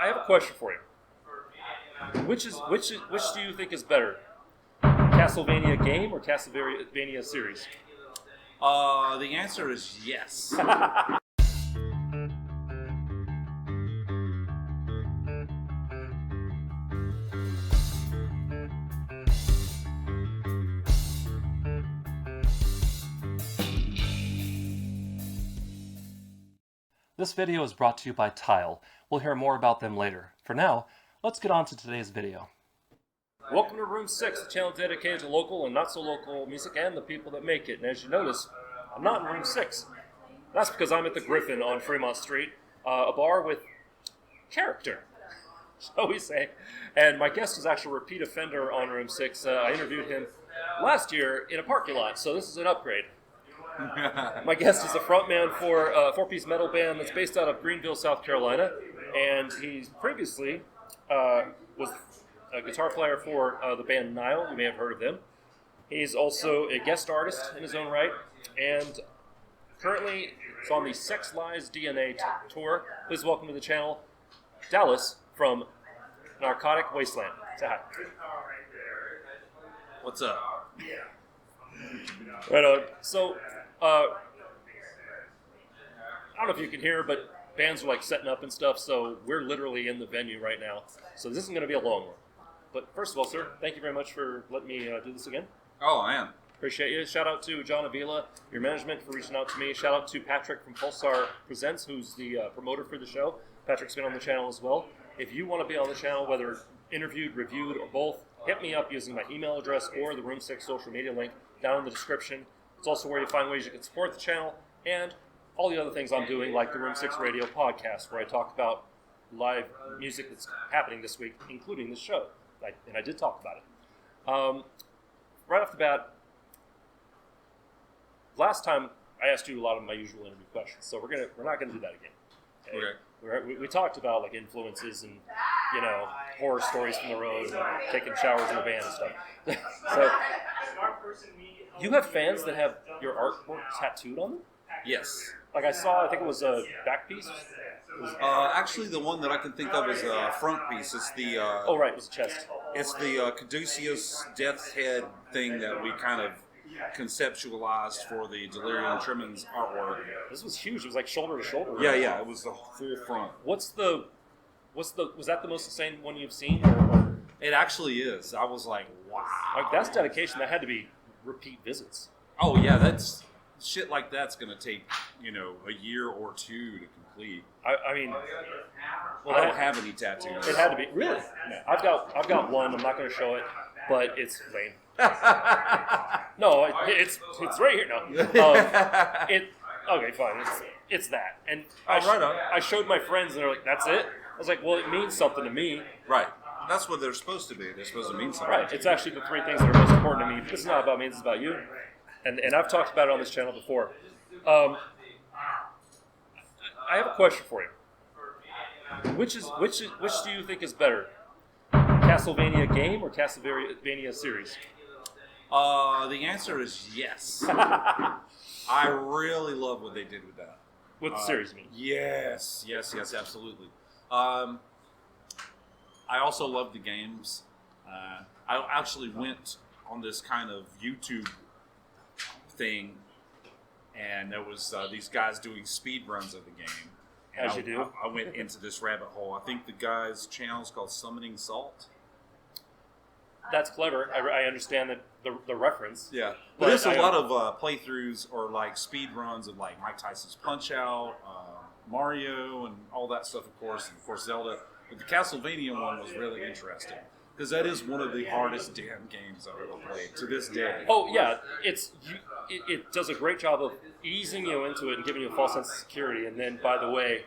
I have a question for you. Which do you think is better, Castlevania game or Castlevania series? The answer is yes. This video is brought to you by Tile. We'll hear more about them later. For now, let's get on to today's video. Welcome to Room 6, the channel dedicated to local and not so local music and the people that make it. And as you notice, I'm not in Room 6. That's because I'm at the Griffin on Fremont Street, a bar with character, shall we say. And my guest is actually a repeat offender on Room 6. I interviewed him last year in a parking lot, so this is an upgrade. My guest is a frontman for a four-piece metal band that's based out of Greenville, South Carolina, and he's previously was a guitar player for the band Nile. You may have heard of them. He's also a guest artist in his own right, and currently is on the Sex Lies DNA tour. Please welcome to the channel, Dallas from Narcotic Wasteland. Say hi. What's up? Right on. So, I don't know if you can hear, but bands are like setting up and stuff, so we're literally in the venue right now. So this isn't going to be a long one. But first of all, sir, thank you very much for letting me do this again. Oh, I am. Appreciate you. Shout out to John Avila, your management, for reaching out to me. Shout out to Patrick from Pulsar Presents, who's the promoter for the show. Patrick's been on the channel as well. If you want to be on the channel, whether interviewed, reviewed, or both, hit me up using my email address or the Room 6 social media link down in the description. It's also where you find ways you can support the channel and all the other things I'm doing, like the Room 6 Radio podcast, where I talk about live music that's happening this week, including this show. And I did talk about it. Right off the bat, last time I asked you a lot of my usual interview questions, so we're not gonna do that again. Okay. We talked about like influences and horror stories from the road and taking showers in the van and stuff. So you have fans that have your artwork tattooed on them? Yes. Like I saw, I think it was a back piece. Actually, the one that I can think of is a front piece. It's the oh right, it was a chest. It's the Caduceus Death's Head thing that we kind of conceptualized for the Delirium Tremens artwork. This was huge. It was like shoulder to shoulder. Right? Yeah, it was the full front. Was that the most insane one you've seen? Or? It actually is. I was like, wow. Like that's dedication. That had to be repeat visits. Oh yeah, that's shit like that's gonna take a year or two to complete. I mean, well, I don't have any tattoos. It had to be really. Yeah. I've got one. I'm not going to show it, but it's lame. No, it's right here. No, okay, fine. It's that, and I showed my friends, and they're like, "That's it." I was like, "Well, it means something to me." Right. That's what they're supposed to be. They're supposed to mean something. Right. It's actually the three things that are most important to me. This is not about me. This is about you, and I've talked about it on this channel before. I have a question for you. Which do you think is better, Castlevania game or Castlevania series? The answer is yes. I really love what they did with that. What the series, you mean? Yes, absolutely. I also love the games. I actually went on this kind of YouTube thing, and there was these guys doing speed runs of the game. As you do. I went into this rabbit hole. I think the guy's channel is called Summoning Salt. That's clever. I understand the reference. Yeah, but there's a lot of playthroughs or like speed runs of like Mike Tyson's Punch Out, Mario, and all that stuff. Of course Zelda. But the Castlevania one was really interesting because that is one of the hardest damn games I've ever played to this day. Oh yeah, it does a great job of easing you into it and giving you a false sense of security, and then by the way,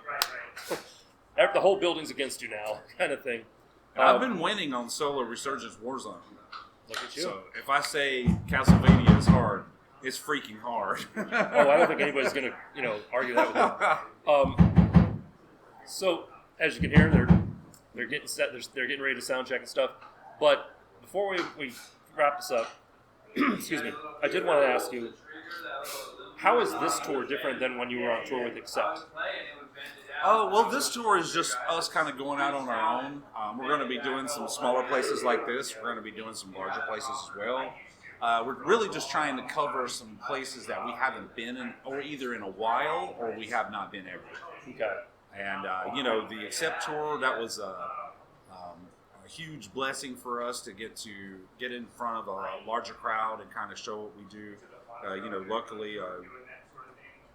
the whole building's against you now, kind of thing. I've been winning on Solo Resurgence Warzone. Look at you. So if I say Castlevania is hard, it's freaking hard. Oh, I don't think anybody's going to argue that with me. So as you can hear, they're getting set. They're getting ready to sound check and stuff. But before we wrap this up, excuse me, I did want to ask you, how is this tour different than when you were on tour with Accept? Oh, well, this tour is just us kind of going out on our own. We're going to be doing some smaller places like this. We're going to be doing some larger places as well. We're really just trying to cover some places that we haven't been in, or either in a while, or we have not been ever. Okay. And, the Accept tour, that was a huge blessing for us to get in front of a larger crowd and kind of show what we do. Luckily,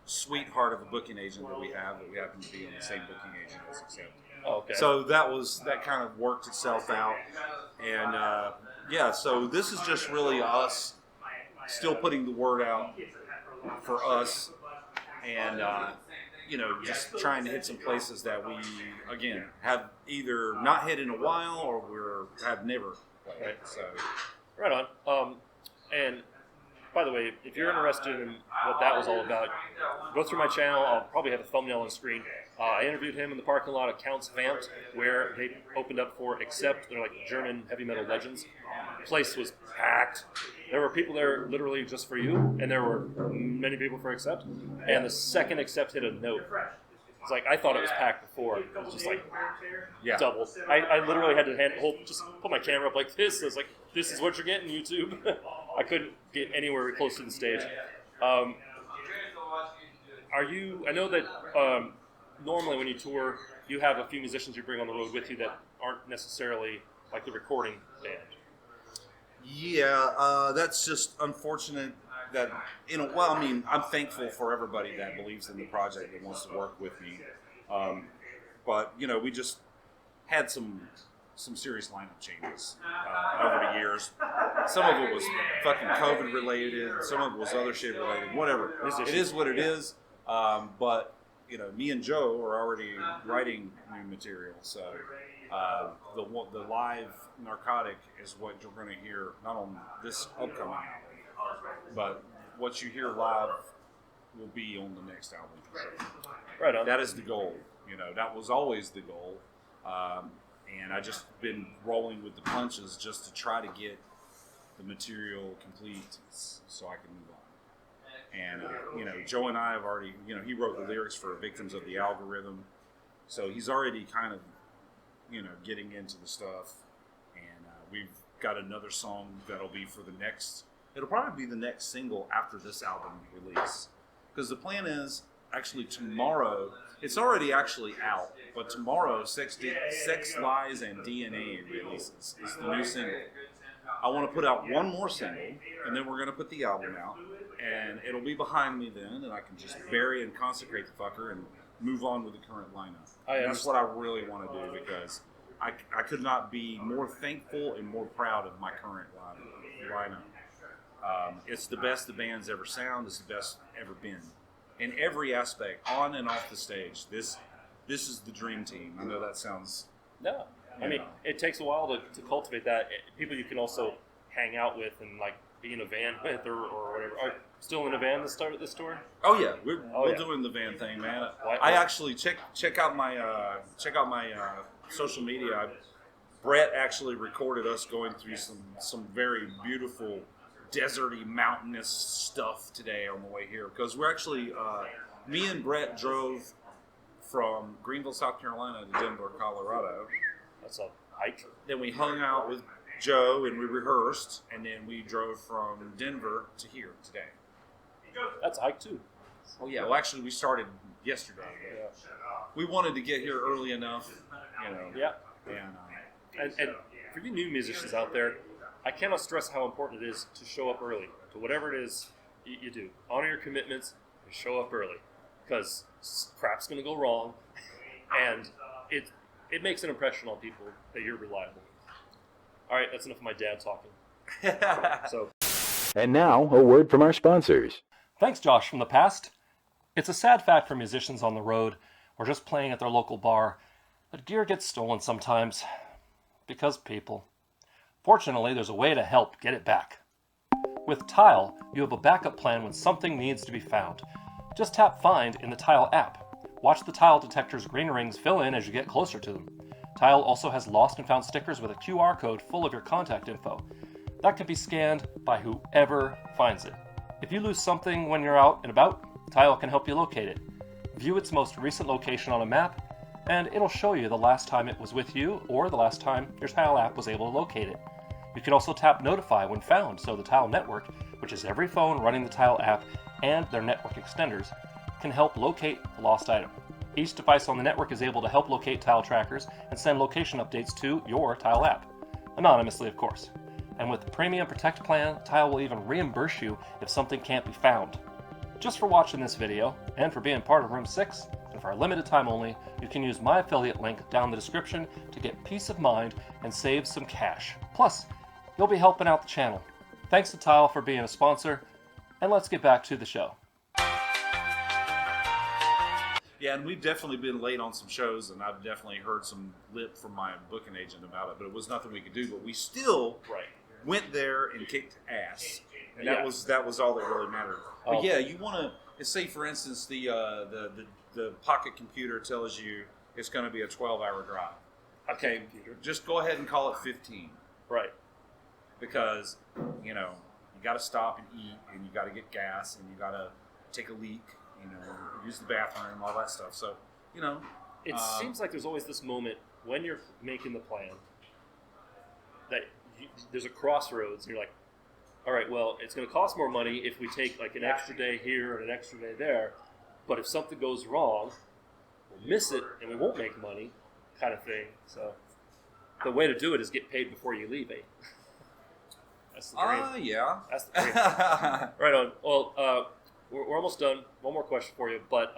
sweetheart of a booking agent that we happen to be on the same booking agent as Accept. Oh, okay. So that kind of worked itself out, and so this is just really us still putting the word out for us, and just trying to hit some places that we again have either not hit in a while or have never played. Right. So Right on. And by the way, if you're interested in what that was all about, go through my channel. I'll probably have a thumbnail on the screen. I interviewed him in the parking lot of Counts Vamped, where they opened up for Accept. They're like German heavy metal legends. The place was packed. There were people there literally just for you, and there were many people for Accept. And the second Accept hit a note, it's like I thought it was packed before. It was just like double. I literally had to just put my camera up like this. I was like, this is what you're getting, YouTube. I couldn't get anywhere close to the stage. I know that normally when you tour, you have a few musicians you bring on the road with you that aren't necessarily like the recording band. Yeah, that's just unfortunate that, I'm thankful for everybody that believes in the project that wants to work with me. But, we just had some serious lineup changes over the years. Some of it was fucking COVID related, some of it was other shit related, whatever. It is what it is. But, me and Joe are already writing new material, so the live Narcotic is what you're going to hear, not on this upcoming album, but what you hear live will be on the next album for sure. Right on. That is the goal. That was always the goal. And I just been rolling with the punches just to try to get the material complete so I can move on. And, Joe and I have already, he wrote the lyrics for Victims of the Algorithm. So he's already kind of, getting into the stuff. And we've got another song that'll be for the next, it'll probably be the next single after this album release. Because the plan is actually tomorrow, it's already actually out, but tomorrow Sex, Lies, and DNA releases. It's the new single. I want to put out one more single, and then we're going to put the album out, and it'll be behind me then, and I can just bury and consecrate the fucker and move on with the current lineup. That's what I really want to do, because I could not be more thankful and more proud of my current lineup. It's the best the band's ever sound. It's the best ever been. In every aspect, on and off the stage, this is the dream team. I know that sounds... No. I mean, it takes a while to cultivate that. People you can also hang out with and, like, be in a van with or whatever. Are you still in a van to start this tour? Oh, yeah. We're doing the van thing, man. I actually... Check out my social media. Brett actually recorded us going through some very beautiful deserty, mountainous stuff today on the way here, because we're actually me and Brett drove from Greenville, South Carolina to Denver, Colorado. That's a hike. Then we hung out with Joe and we rehearsed, and then we drove from Denver to here today. That's a hike too. Oh yeah, well actually we started yesterday. Yeah. We wanted to get here early enough, Yeah. And And for you new musicians out there, I cannot stress how important it is to show up early to whatever it is you do. Honor your commitments and show up early, because crap's going to go wrong, and it makes an impression on people that you're reliable. All right, that's enough of my dad talking. So, And now, a word from our sponsors. Thanks, Josh from the past. It's a sad fact for musicians on the road or just playing at their local bar that gear gets stolen sometimes because people. Fortunately, there's a way to help get it back. With Tile, you have a backup plan when something needs to be found. Just tap Find in the Tile app. Watch the Tile detector's green rings fill in as you get closer to them. Tile also has lost and found stickers with a QR code full of your contact info. That can be scanned by whoever finds it. If you lose something when you're out and about, Tile can help you locate it. view its most recent location on a map, and it'll show you the last time it was with you or the last time your Tile app was able to locate it. You can also tap Notify when found, so the Tile network, which is every phone running the Tile app and their network extenders, can help locate the lost item. Each device on the network is able to help locate Tile trackers and send location updates to your Tile app, anonymously of course. And with the Premium Protect plan, Tile will even reimburse you if something can't be found. Just for watching this video, and for being part of Room 6, and for a limited time only, you can use my affiliate link down in the description to get peace of mind and save some cash. Plus, you'll be helping out the channel. Thanks to Tile for being a sponsor, and let's get back to the show. Yeah, and we've definitely been late on some shows, and I've definitely heard some lip from my booking agent about it, but it was nothing we could do. But we still went there and kicked ass, and that was all that really mattered. But yeah, you want to say, for instance, the pocket computer tells you it's going to be a 12-hour drive. Okay, just go ahead and call it 15. Right. Because, you got to stop and eat, and you got to get gas, and you got to take a leak, use the bathroom, all that stuff. So, It seems like there's always this moment when you're making the plan that there's a crossroads, and you're like, all right, well, it's going to cost more money if we take like an extra day here and an extra day there, but if something goes wrong, we'll miss it and we won't make money, kind of thing. So the way to do it is get paid before you leave, eh? That's the dream. Yeah. That's the dream. Right on. Well, we're almost done. One more question for you, but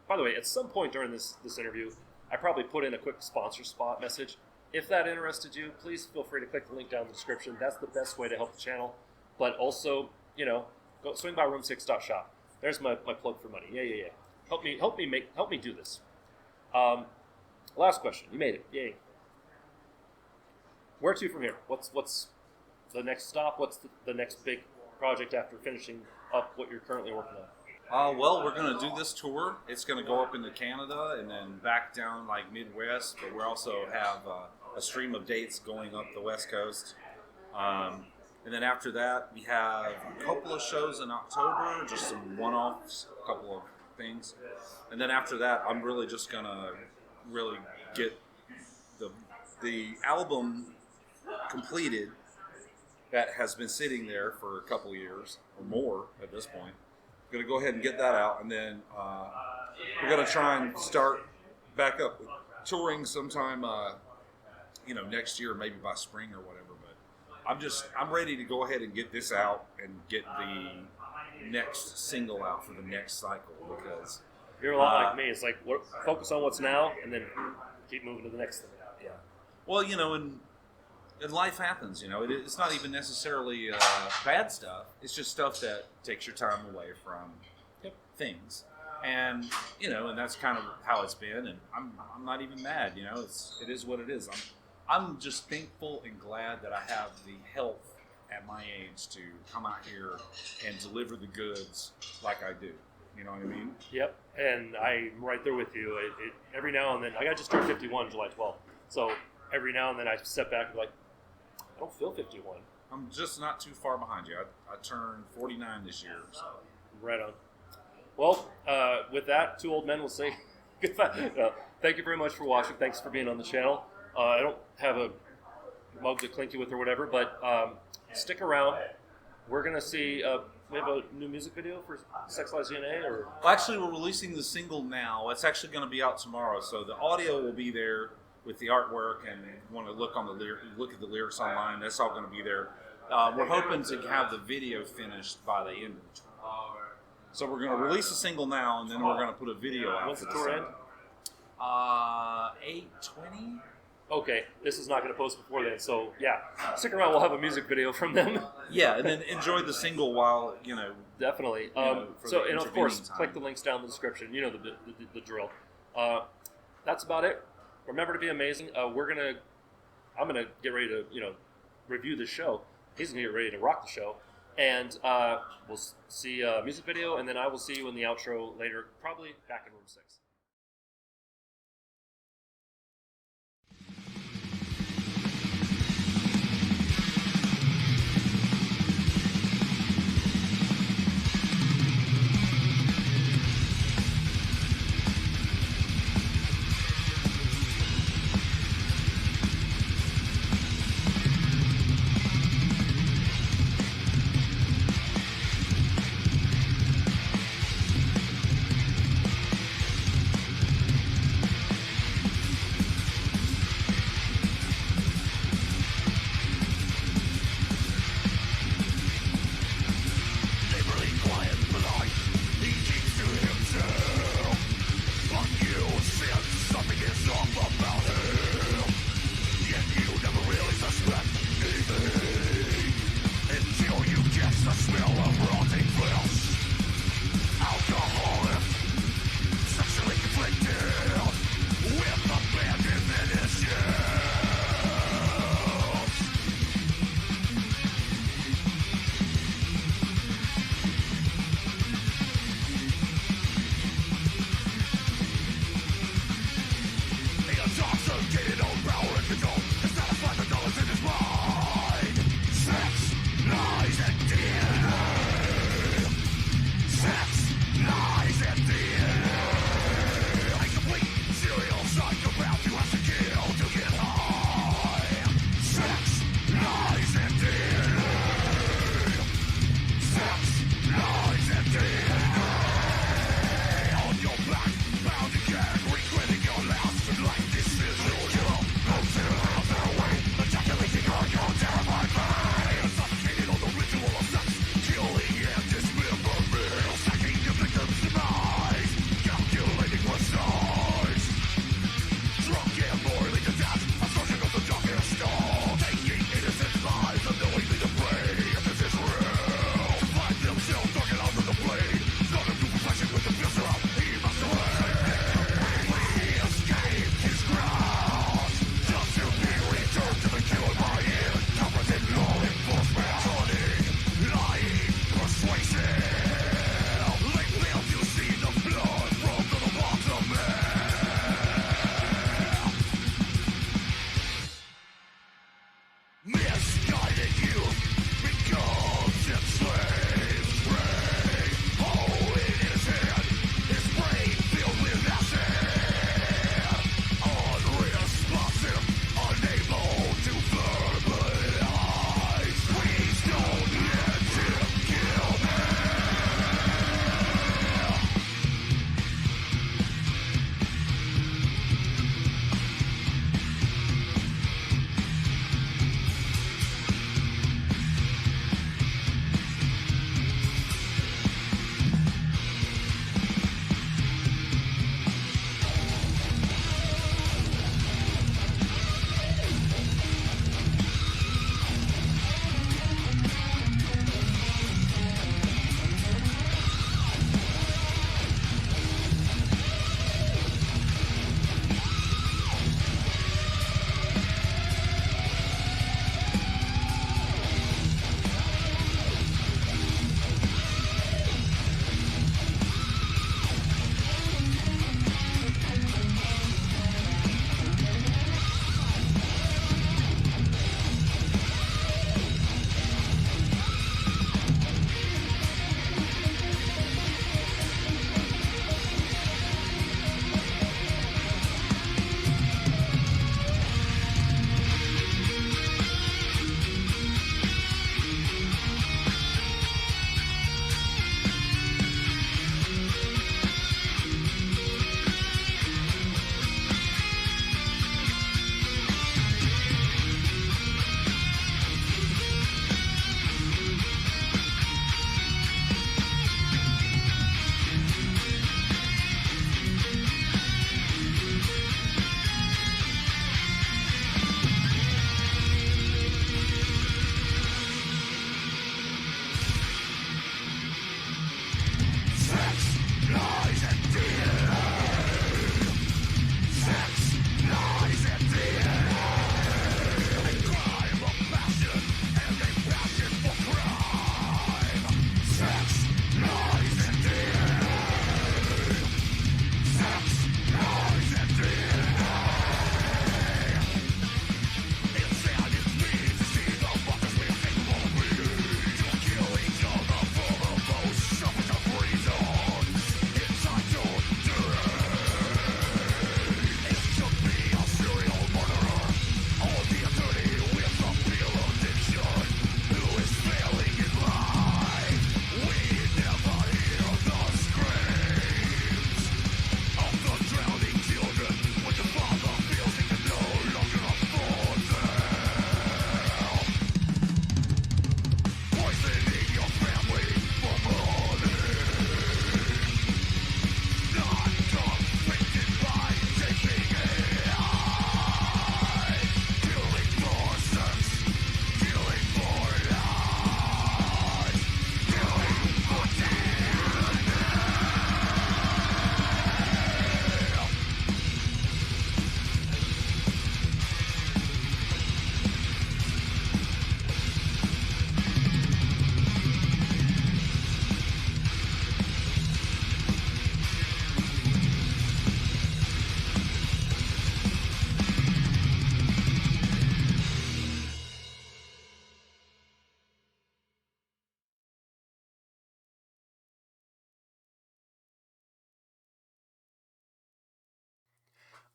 by the way, at some point during this interview, I probably put in a quick sponsor spot message. If that interested you, please feel free to click the link down in the description. That's the best way to help the channel. But also, go swing by room6.shop. There's my plug for money. Yeah. Help me do this. Last question. You made it. Yay. Where to from here? What's the next stop? What's the next big project after finishing up what you're currently working on? Well, we're going to do this tour. It's going to go up into Canada and then back down like Midwest, but we also have a stream of dates going up the West Coast. And then after that, we have a couple of shows in October, just some one-offs, a couple of things. And then after that, I'm really just going to really get the album completed that has been sitting there for a couple of years or more at this point. I'm going to go ahead and get that out, and then we're going to try and start back up with touring sometime, next year, maybe by spring or whatever. I'm ready to go ahead and get this out and get the next single out for the next cycle, because you're a lot like me. It's like focus on what's now and then keep moving to the next thing. Yeah. Well, and life happens. It's not even necessarily bad stuff. It's just stuff that takes your time away from things, and and that's kind of how it's been. And I'm not even mad. It is what it is. I'm just thankful and glad that I have the health at my age to come out here and deliver the goods like I do. You know what I mean? Yep, and I'm right there with you. Every now and then, I just turned 51 July 12th, so every now and then I step back and like, I don't feel 51. I'm just not too far behind you. I turned 49 this year. So. Right on. Well, with that, two old men will say goodbye. Thank you very much for watching. Thanks for being on the channel. I don't have a mug to clink you with or whatever, but stick around. We're going to see, we have a new music video for Sex Lies DNA? Or? Well, actually, we're releasing the single now. It's actually going to be out tomorrow, so the audio will be there with the artwork, and if you want to look at the lyrics online, that's all going to be there. We're hoping to have the video finished by the end of the tour. So we're going to release a single now, and then we're going to put a video out. When's the tour end? 8/20. Okay, this is not going to post before then, so yeah, stick around. We'll have a music video from them. Yeah, and then enjoy the single while Definitely. So, and of course, click the links down in the description. You know the drill. That's about it. Remember to be amazing. I'm gonna get ready to review the show. He's gonna get ready to rock the show, and we'll see a music video, and then I will see you in the outro later, probably back in room 6.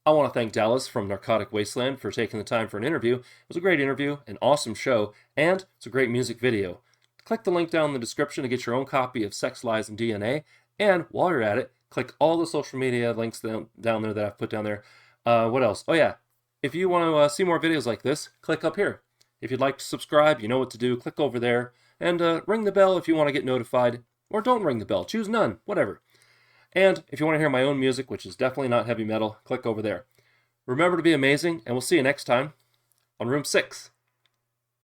I want to thank Dallas from Narcotic Wasteland for taking the time for an interview. It was a great interview, an awesome show, and it's a great music video. Click the link down in the description to get your own copy of Sex, Lies, and DNA. And while you're at it, click all the social media links down there that I've put down there. What else? Oh yeah, if you want to see more videos like this, click up here. If you'd like to subscribe, you know what to do. Click over there and ring the bell if you want to get notified. Or don't ring the bell. Choose none. Whatever. And if you want to hear my own music, which is definitely not heavy metal, click over there. Remember to be amazing, and we'll see you next time on Room 6.